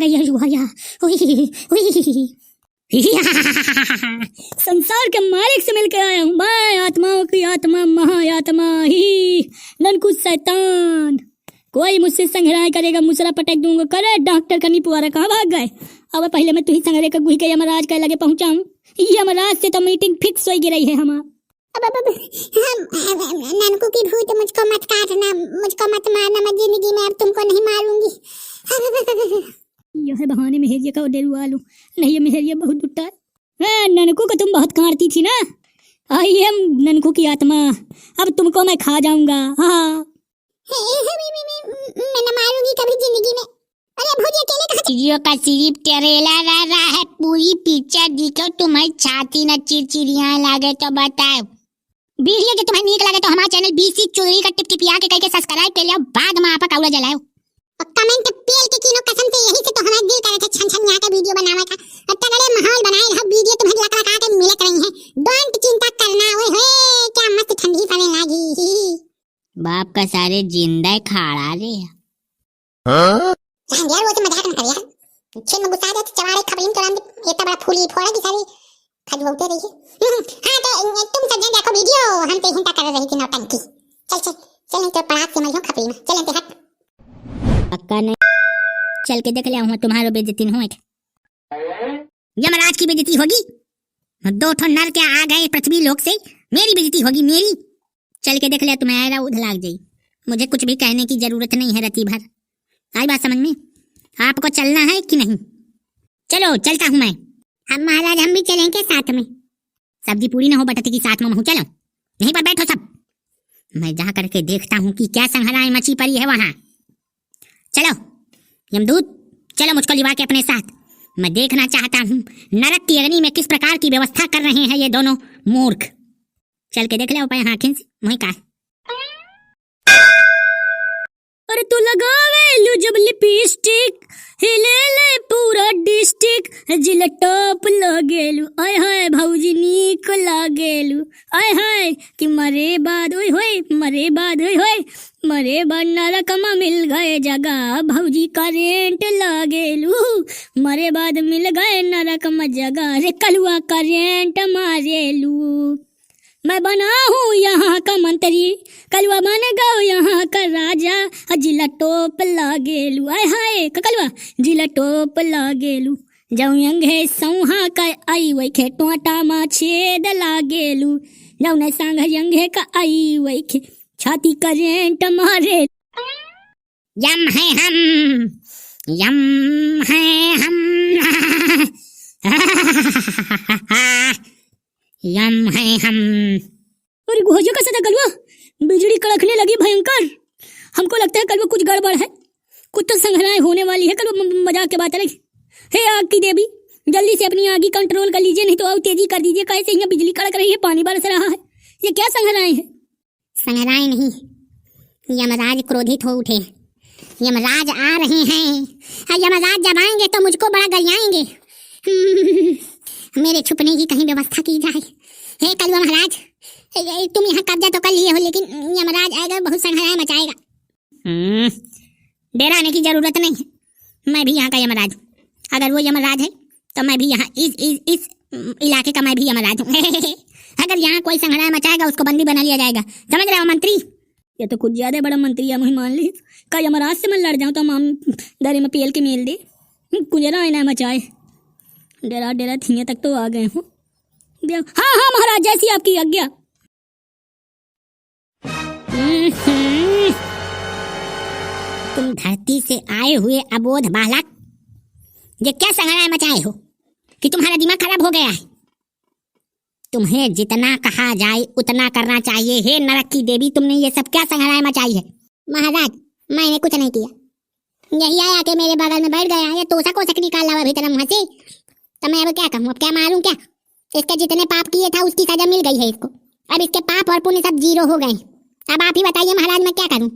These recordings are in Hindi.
गई है रुहाया। संसार के मालिक से मिलकर आया हूँ मैं, आत्माओं की आत्मा महाआत्मा ही ननकू शैतान। कोई मुझसे संघराय करेगा मुसरा पटक दूंगा। करे डॉक्टर कनी पुआरा कहाँ भाग गए? अब पहले मैं तुही संघरे का गुही के यमराज के लगे पहुंचाऊं। यमराज से तो मीटिंग फिक्स हो गिरी है हमार। ननकू की भूत मुझको मत काटना, मुझको मत मारना, मैं जिंदगी में अब तुमको नहीं मारूंगी। यह बहाने मेहरिया का डेरुआ लूं। नहीं ये मेहरिया बहुत दुट्टा है। ननकू को तुम बहुत काटती थी ना। आई एम ननकू की आत्मा, अब तुमको मैं खा जाऊंगा। हाँ मैं न मारूंगी कभी जिंदगी में। अरे भौजी अकेले कहाँ? चिड़ियों का सिर्फ टेरेला रहा है, पूरी पिक्चर दिखो। तुम्हारी छाती न चिड़चिड़ियां लागे तो बताओ। वीडियो जो तुम्हें नीक लगे तो हमारा चैनल बीसी चुरी का टिपटिपिया के करके सब्सक्राइब कर लियो। बाद में आपा काउला जलाओ और कमेंट पेल के किनो कसम से यही से तो हमारा दिल करे थे छन छन यहाँ का वीडियो बनावे का। इतना बड़े माहौल बनाए रहो, वीडियो तुम्हें लकड़ा के मिलत रही है। डोंट चिंता करना। ओए होए क्या मस्त ठंडी पड़ने लगी। बाप का सारे जिंदा खाड़ा रे। यार वो तो मजाक न कर यार। छिन में गुस्सा आ जाते चवाड़े खबरीन तुरंत इतना बड़ा फूली फोड़ा की सारी खजवते रही। हां तो तुम सब देखो वीडियो, हम तो हिंता कर रही थी नौटंकी। चल तो परात से मजो खपरी में चल ते हट। पक्का नहीं चल के देख ले हूं तुम्हारो बेइज्जती न होए। यमराज की बेइज्जती होगी। दो ठो नर के आ गए पृथ्वी लोक से, मेरी बेइज्जती होगी मेरी। चल के देख ले तुम्हारा उध लाग जाई। मुझे कुछ भी कहने की जरूरत नहीं है रति भर। आई बात समझ में? आपको चलना है कि नहीं? चलो चलता हूँ मैं। हम महाराज हम भी चलेंगे साथ में। सब्जी पूरी न हो बटती की साथ में हूँ। चलो यहीं पर बैठो सब, मैं जा करके देखता हूँ कि क्या संहराएं मची पड़ी है वहां। चलो यमदूत चलो मुझको लिवा के अपने साथ। मैं देखना चाहता हूँ नरक की अग्नि में किस प्रकार की व्यवस्था कर रहे हैं ये दोनों मूर्ख। चल के देख ले ऊपर आँखें से वहीं का। अरे तू लगावे लू जब लिपस्टिक हिले ले पूरा डिस्ट्रिक्ट जिला टॉप लगेलू। आय हाय भौजी नीक लागेलू। आय हाय कि मरे बाद ओए होए मरे बाद ओए होए मरे बाद नरकमा मिल गए जगह भौजी करेंट लागेलू। मरे बाद मिल गए नरकमा जगह रे कलुआ करेंट मारेलू। मैं बना हूँ यहाँ का मंत्री, कलवा बन गो यहाँ का राजा। जिला टोप लागेलू। आय हाय कलवा जिला टोप लागेलू। जाऊँ यंगे सौहा का आई वही खे टोटा मा छेद लागेलू। जाऊँ न सांग यंगे का आई वही खे छाती करेंट मारे। यम है हम, यम है हम, यम है हम। अरे घोजो का सदा कलवा बिजली कड़कने लगी भयंकर। हमको लगता है कलवा कुछ गड़बड़ है, कुछ तो संघराएं होने वाली है। कलवा मजाक के बात लगी। हे आग की देवी जल्दी से अपनी आग कंट्रोल कर लीजिए, नहीं तो और तेजी कर दीजिए। कैसे यहाँ बिजली कड़क रही है, पानी बरस रहा है, ये क्या संघराएं है? संघराएं नहीं, यमराज क्रोधित हो उठे। यमराज आ रहे हैं। यमराज जब आएंगे तो मुझको बड़ा गरियाएंगे। मेरे छुपने की कहीं व्यवस्था की जाए। हे कलवा महाराज तुम यहाँ कब्जा तो कर लिए हो, लेकिन यमराज आएगा बहुत संघराएं मचाएगा। डराने की जरूरत नहीं है, मैं भी यहाँ का यमराज। अगर वो यमराज है तो मैं भी यहाँ इस इलाके का मैं भी यमराज हूँ। अगर यहाँ कोई संघराएं मचाएगा उसको बंदी बना लिया जाएगा, समझ रहे हो मंत्री? ये तो कुछ ज्यादा बड़ा मंत्री है, मुझे मान ली का यमराज से मैं लड़ जाऊँ तो माम दरे में पेल के मेल दे। कुजरा है ना मचाए, डरा डरा थिया तक तो आ गए हूँ। हाँ हाँ महाराज जैसी आपकी आज्ञा। तुम धरती से आए हुए अबोध बालक, ये क्या संघराएं मचाए हो कि तुम्हारा दिमाग खराब हो गया है? तुम्हें जितना कहा जाए उतना करना चाहिए। हे नरक की देवी तुमने ये सब क्या संघराएं मचाई है? महाराज मैंने कुछ नहीं किया, यही आया के मेरे बगल में बैठ गया। ये तोसा को सक निकाल रहा भीतर मुँह से, तो मैं अब क्या कहूँ? अब क्या मारूं क्या? इसके जितने पाप किए था उसकी सजा मिल गई है इसको। अब इसके पाप और पुण्य सब जीरो हो गए। अब आप ही बताइए महाराज मैं क्या करूं?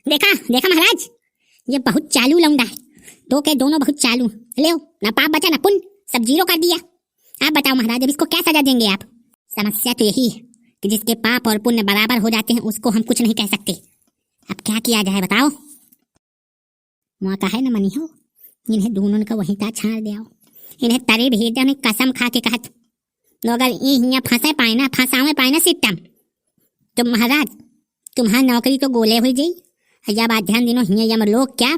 देखा देखा महाराज, ये बहुत चालू लौंडा है। दो के दोनों बहुत चालू। ले ना पाप बचा ना पुण्य, सब जीरो कर दिया। आप बताओ महाराज अब इसको क्या सजा देंगे आप? समस्या तो यही है कि जिसके पाप और पुण्य बराबर हो जाते हैं उसको हम कुछ नहीं कह सकते। अब क्या किया जाए बताओ? वहाँ का है ना मनी हो, इन्हें दोनों का वहीं ता छाड़ दिया, इन्हें तरे भेज दिया, उन्हें कसम खा के कहत तो अगर यहाँ फंसावे पाए ना सिस्टम तो महाराज तुम्हारा नौकरी तो गोले हो गई। जब आज ध्यान दिनो हिया यमलोक क्या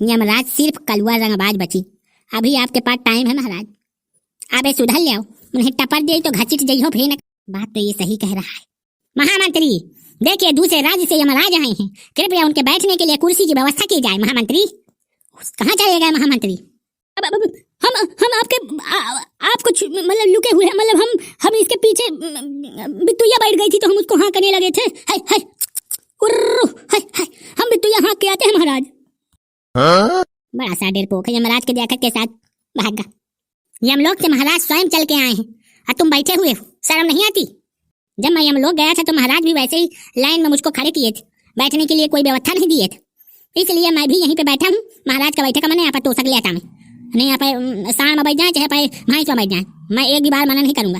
यमराज सिर्फ कलुआ रंगबाज बची। अभी आपके पास टाइम है महाराज, आप सुधर ले आओ, उन्हें टपर दे तो घचिट जाइ हो फिर। बात तो ये सही कह रहा है महामंत्री। देखिए दूसरे राज्य से यमराज आए हैं, कृपया उनके बैठने के लिए कुर्सी की व्यवस्था की जाए। महामंत्री कहाँ चले गए महामंत्री? हम आपके आपको मतलब लुके हुए हैं, मतलब हम इसके पीछे बिट्टुया बैठ गई थी तो हम उसको हाँ करने लगे थे। हाय हाय उर्रू हाय हाय, हम बिट्टुया हाँ के आते हैं महाराज। बड़ा सा डरपोक है, यमराज के देखत के साथ भागा। यमलोक से महाराज स्वयं चल के आए हैं और तुम बैठे हुए हो, शर्म नहीं आती? जब मैं यमलोक गया था तो महाराज भी वैसे ही लाइन में मुझको खड़े किए थे, बैठने के लिए कोई व्यवस्था नहीं दिए थे, इसलिए मैं भी यहीं पे बैठा हूँ। महाराज का बैठे का मैंने यहाँ पर तोसक लिया था, मैं नहीं यहाँ पे साण में बैठ जाए चाहे पे भैंस में बैठ जाए, मैं एक भी बार मना नहीं करूंगा।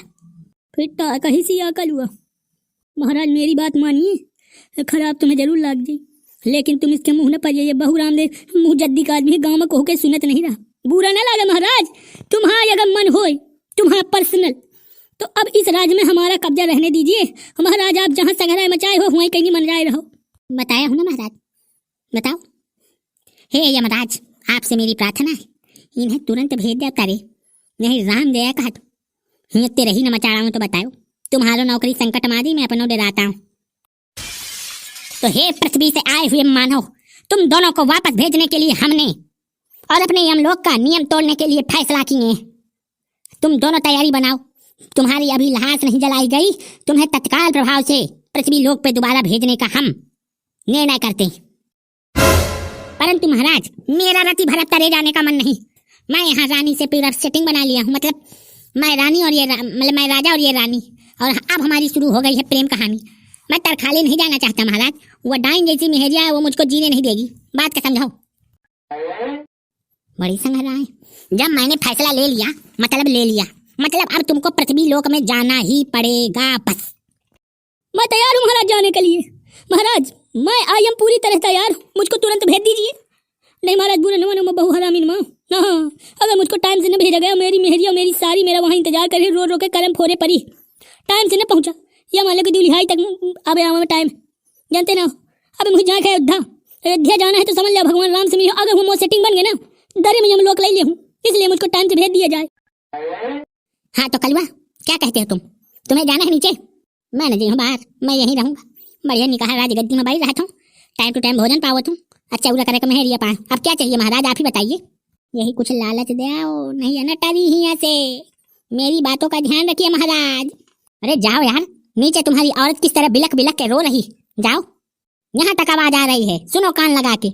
फिर तो कहीं से अकल हुआ महाराज, मेरी बात मानिए, खराब तुम्हें जरूर लग जाए, लेकिन तुम इसके मुंह न पड़िए। बहु रामदेव मुंह जद्दी का आदमी गाँव में कहो के सुनत नहीं रहा, बुरा न लगे महाराज। तुम्हारा अगर मन हो तुम्हारा पर्सनल तो अब इस राज्य में हमारा कब्जा रहने दीजिए महाराज। आप जहाँ सगराए मचाए हो वहीं कहीं मन जाए रहो। बताया हूँ ना महाराज, बताओ। हे यमराज आपसे मेरी प्रार्थना है, इन्हें तुरंत भेज दिया करे, नहीं राम दया कहा तो तेरे ही न मचा रहा हूँ। तो बताओ तुम्हारो नौकरी संकट मारी, मैं अपनों डराता हूँ। तो हे पृथ्वी से आए हुए मानव, तुम दोनों को वापस भेजने के लिए हमने और अपने यमलोक का नियम तोड़ने के लिए फैसला किए। तुम दोनों तैयारी बनाओ, तुम्हारी अभी लाश नहीं जलाई गई, तुम्हें तत्काल प्रभाव से पृथ्वी लोक पे दोबारा भेजने का हम निर्णय करते हैं। परंतु महाराज मेरा रति भरत तरे जाने का मन नहीं, मैं यहाँ रानी से पूरा सेटिंग बना लिया हूँ, मतलब मैं रानी और ये मतलब मैं राजा और ये रानी, और अब हमारी शुरू हो गई है प्रेम कहानी। मैं तरखाले नहीं जाना चाहता महाराज, वो डाइन जैसी मेहरिया है, वो मुझको जीने नहीं देगी, बात का समझाओ। बड़ी संघरा है, जब मैंने फैसला ले लिया मतलब अब तुमको पृथ्वी लोक में जाना ही पड़ेगा बस। मैं तैयार हूँ महाराज जाने के लिए। महाराज मैं आई एम पूरी तरह तैयार हूँ, मुझको तुरंत भेज दीजिए। नहीं महाराज बुरा न मानो, मैं बहु हरामीन माँ ना, अगर मुझको टाइम से न भेजा गया, मेरी मेहरिया मेरी सारी मेरा वहाँ इंतजार करे, रो रो के करम फोरे परी, टाइम से न पहुँचा, या मान लो कि दिल्ली तक अब आवा में टाइम जानते ना। अब मुझे जाए अयोध्या जाना है तो समझ लिया भगवान राम से मिलो, अगर वो सेटिंग बन गए ना दरे में हम लोग ले हूँ, इसलिए मुझको टाइम से भेज दिया जाए। हाँ तो कलवा क्या कहते हो तुम, तुम्हें जाना है नीचे? मैं न जी बाहर, मैं यहीं रहूंगा, बढ़िया निकाह राजगद्दी में बैठ रहता हूँ, टाइम टू टाइम भोजन पावत हूँ, अच्छा उड़ा करे मेहरिया पा। अब क्या चाहिए महाराज आप ही बताइए, यही कुछ लालच दे आओ, नहीं है ना टरी ही से, मेरी बातों का ध्यान रखिए महाराज। अरे जाओ यार नीचे, तुम्हारी औरत किस तरह बिलक बिलक के रो रही, जाओ, यहाँ तक आवाज आ रही है, सुनो कान लगा के।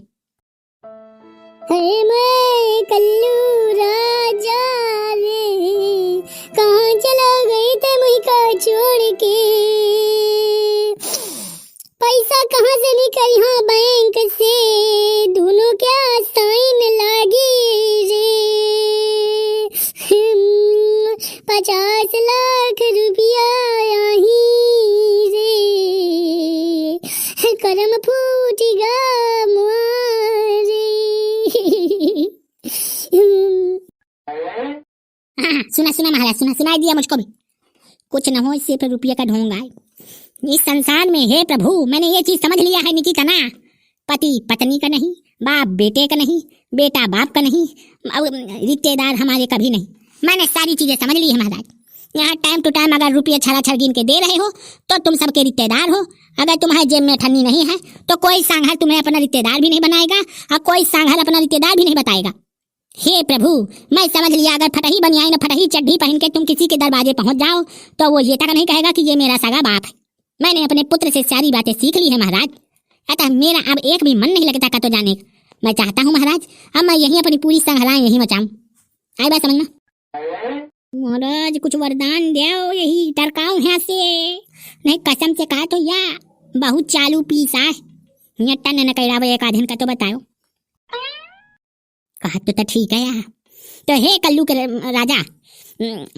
मैं कल्लू राजा रे, कहाँ चला गई थे मुझको छोड़ के, पैसा कहाँ से निकल हाँ बैंक से, दोनों क्या साइन लागी रे, 50 लाख रुपया यही रे, करम फूटेगा मुआरे। हाँ सुना महाराज, सुनाई दिया मुझको भी, कुछ न हो सिर्फ रुपये का ढोंग आए इस संसार में। हे प्रभु मैंने ये चीज समझ लिया है निकी का ना, पति पत्नी का नहीं, बाप बेटे का नहीं, बेटा बाप का नहीं, रिश्तेदार हमारे कभी नहीं, मैंने सारी चीजें समझ ली है महाराज। यहाँ टाइम टू टाइम अगर रुपये छड़ा गिन के दे रहे हो तो तुम सबके रिश्तेदार हो, अगर तुम्हारे जेब में ठन्नी नहीं है तो कोई सांघर तुम्हें अपना रिश्तेदार भी नहीं बनाएगा और कोई सांघर अपना रिश्तेदार भी नहीं बताएगा। हे प्रभु मैं समझ लिया, अगर फटही बनियाई न फटही चड्ढी पहन के तुम किसी के दरवाजे पहुंच जाओ तो वो ये तक नहीं कहेगा कि ये मेरा सगा बाप है। मैंने अपने पुत्र से सारी बातें सीख ली है महाराज, अतः मेरा अब एक भी मन नहीं लगता का तो जाने का। मैं चाहता हूँ महाराज अब मैं यहीं अपनी पूरी संघराएं यहीं मचाऊं, आई बात समझना। महाराज कुछ वरदान दो, यही टरकाऊ यहाँ से, नहीं कसम से कहा तो या बहुत चालू पीसा है, टन न कैरावे एक आधन का तो बताओ। कहा तो ठीक है यार। तो हे कल्लू के राजा,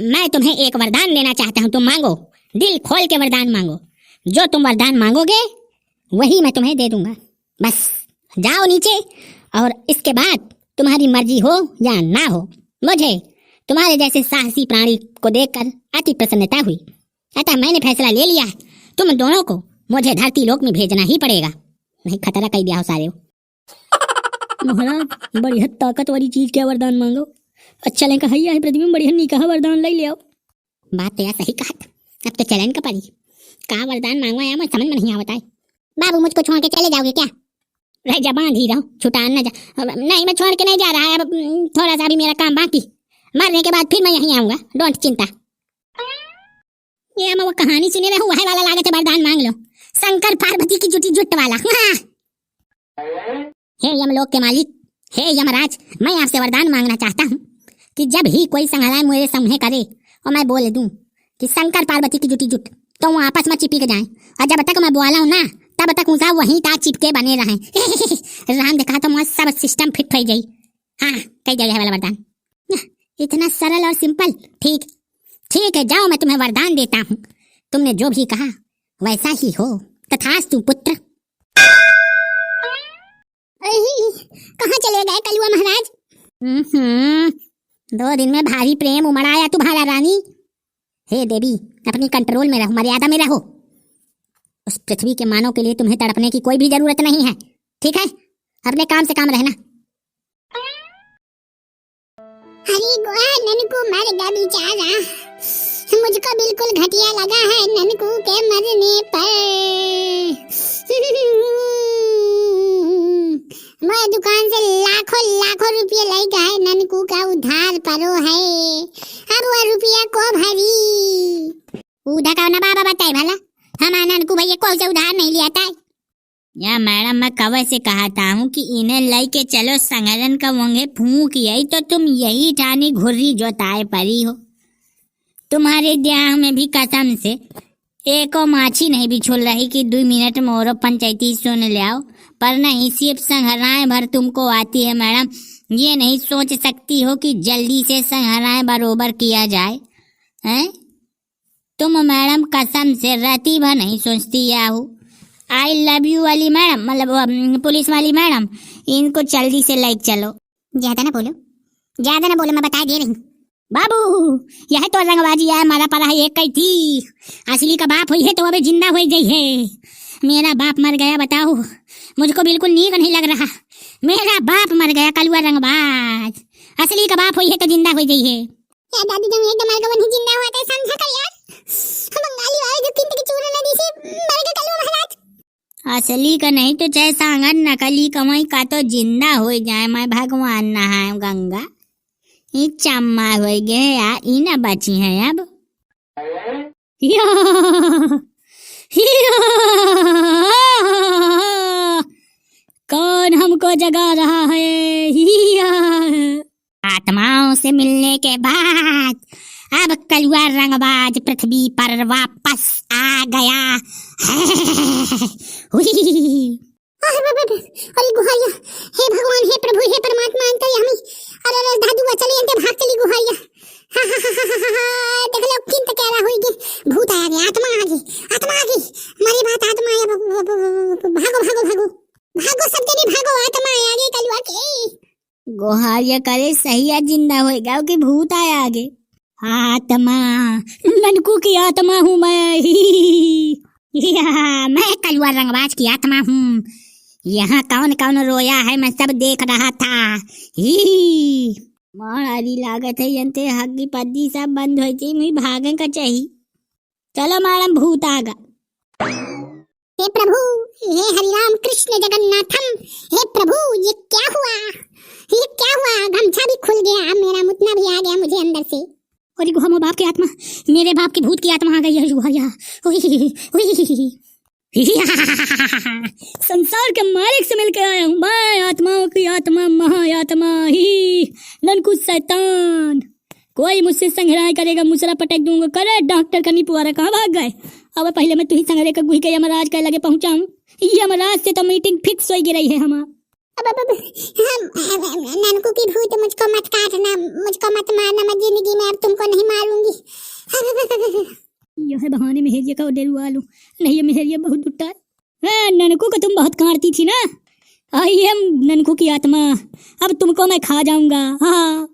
मैं तुम्हें एक वरदान देना चाहता हूँ, तुम मांगो, दिल खोल के वरदान मांगो, जो तुम वरदान मांगोगे वही मैं तुम्हें दे दूंगा। बस जाओ नीचे और इसके बाद तुम्हारी मर्जी हो या ना हो, मुझे तुम्हारे जैसे साहसी प्राणी को देखकर अति प्रसन्नता हुई। अतः मैंने फैसला ले लिया, तुम दोनों को मुझे धरती लोक में भेजना ही पड़ेगा, नहीं खतरा कह दिया हो सारे। महाराज बढ़िया ताकत वाली चीज क्या वरदान मांगो। अच्छा लें कहैया है पृथ्वी में बढ़िया नहीं कहा वरदान ले आओ। बात तो यार सही कहा, अब तो चलन का पड़ी। कहा वरदान मांगवा यार, मुझे समझ में नहीं आवता है। बाबू मुझको छोड़ के चले जाओगे क्या? रह जा, बांध ही रहो, छुटान न जा। नहीं मैं छोड़ के नहीं जा रहा है, अब थोड़ा सा भी मेरा काम बाकी, मरने के बाद फिर मैं यहीं आऊंगा, डोंट चिंता। ये मैं वो कहानी सुने रहा हूँ, वही वाला लागत है वरदान मांग लो, शंकर पार्वती की जुटी जुट वाला। हे यमलोक के मालिक, हे यमराज, मैं आपसे वरदान मांगना चाहता हूँ कि जब ही कोई संहराय मेरे सामने करे और मैं बोल दूं कि शंकर पार्वती की जुटी जुट, तो वो आपस में चिपक जाएं, और जब तक मैं बोला हूं ना तब तक उनका वहीं ता चिपके बने रहें। राम देखा तो मुझे सब सिस्टम फिट हो जाई। हाँ कह जाए वाला वरदान, इतना सरल और सिंपल। ठीक ठीक है, जाओ मैं तुम्हें वरदान देता हूँ, तुमने जो भी कहा वैसा ही हो, तथास्तु पुत्र। कहाँ चले गए कलुआ महाराज? 2 दिन में भारी प्रेम उमड़ाया तुम्हारा रानी। हे देवी, अपनी कंट्रोल में रहो, मर्यादा में रहो। उस पृथ्वी के मानव के लिए तुम्हें तड़पने की कोई भी जरूरत नहीं है, ठीक है? अपने काम से काम रहना। अरे गोहा ननकू मर गया बेचारा, मुझको बिल्कुल घटिया लगा है ननकू के मरने पर। मैं दुकान से लाखों लाखों रुपये ले गए, ननकू का उधार परो है, अब वो रुपया को भरी। उधार का ना बाबा बताए भला, हमारा ननकू भैया कोई से उधार नहीं लिया था। या मैडम मैं कब से कहता हूँ कि इन्हें लई के चलो संगरन का वंगे फूंक यही तो तुम यही ठानी घुर्री जोताए परी हो। तुम्हारे देह में भी कसम से एको माछी नहीं बिछुल रही कि 2 मिनट में और पंचायती सुन ले आओ, पर नहीं सिर्फ संहराएं भर तुमको आती है मैडम। ये नहीं सोच सकती हो कि जल्दी से संहराएं बरोबर किया जाए हैं? तुम मैडम कसम से राती भर नहीं सोचती याहू। आई लव यू वाली मैडम, मतलब पुलिस वाली मैडम, इनको जल्दी से लाइक चलो। ज्यादा ना बोलो, ज्यादा ना बोलो, मैं बता दे रही हूँ। बाबू यह तो रंगबाजी है, मारा परा एक ही थी, असली का बाप हुई है तो अबे जिंदा हो गई है। मेरा बाप मर गया, बताओ, मुझको बिल्कुल नीक नहीं लग रहा। मेरा बाप मर गया, कलुआ रंगबाज, असली का बाप हुई है तो जिंदा हो गई है। या दादी जब एकदम मर गया जिंदा हुआ था, समझा कर यार, बंगाली वाले जो किंतु की चूरन नदी से मर गए कलुआ महाराज। असली का नहीं तो चाहे सांगर नकली कमाई का तो जिंदा हो जाए, मैं भगवान नहाए गंगा। ये चम्मा हो गए यार, इना बची है अब। या, या, कौन हमको जगा रहा है? या, आत्माओं से मिलने के बाद अब कलुआ रंगबाज पृथ्वी पर वापस आ गया है। अरे गुहारिया, हे भगवान, हे प्रभु, हे परमात्मा, अंतर हमें, अरे दादू चले अंते भाग चली गुहारिया। देख लो किंत कह रहा होगी, भूत आ गया, आत्मा आ गई, आत्मा आ गई, हमारी बात आत्मा आया, भागो भागो भागो भागो, सब जने भागो, आत्मा आ गई कलुआ की। गुहारिया करे सही है, जिंदा होएगा कि भूत आया आगे। आत्मा, ननकू की आत्मा हूँ मैं। मैं कलुआ रंगबाज की आत्मा हूँ। यहाँ कौन कौन रोया है मैं सब देख रहा था। मारी लागत है यंते हग्गी पद्दी सब बंद हो गई, मुझे भागे का चाहिए। चलो मैडम, भूत आगा। हे प्रभु, हे हरिराम कृष्ण जगन्नाथम, हे प्रभु, ये क्या हुआ, ये क्या हुआ? गमछा भी खुल गया, मेरा मुतना भी आ गया मुझे अंदर से। और गुहा बाप की आत्मा, मेरे बाप की भूत की आत्मा आ गई है गुहारिया। संसार के मालिक से मिलकर आया हूँ मैं, आत्माओं की आत्मा, महाआत्मा ही ननकू शैतान। कोई मुझसे संघराय करेगा, मुसरा पटक दूंगा। करे डॉक्टर कनी पुआरा कहाँ भाग गए? अब पहले मैं तुही संघरे का गुही के यमराज के लगे पहुंचाऊं। यमराज से तो मीटिंग फिक्स हो गिरी है हमारा। ननकू की भूत, मुझको मत काटना, मुझको मत मारना, मैं जिंदगी में अब तुमको नहीं मारूंगी। यह बहाने मेहरिया का डेरुआ लूं, नहीं ये मेहरिया बहुत दुट्टा है। ननकू को तुम बहुत काटती थी ना, आई एम ननकू की आत्मा, अब तुमको मैं खा जाऊंगा। हाँ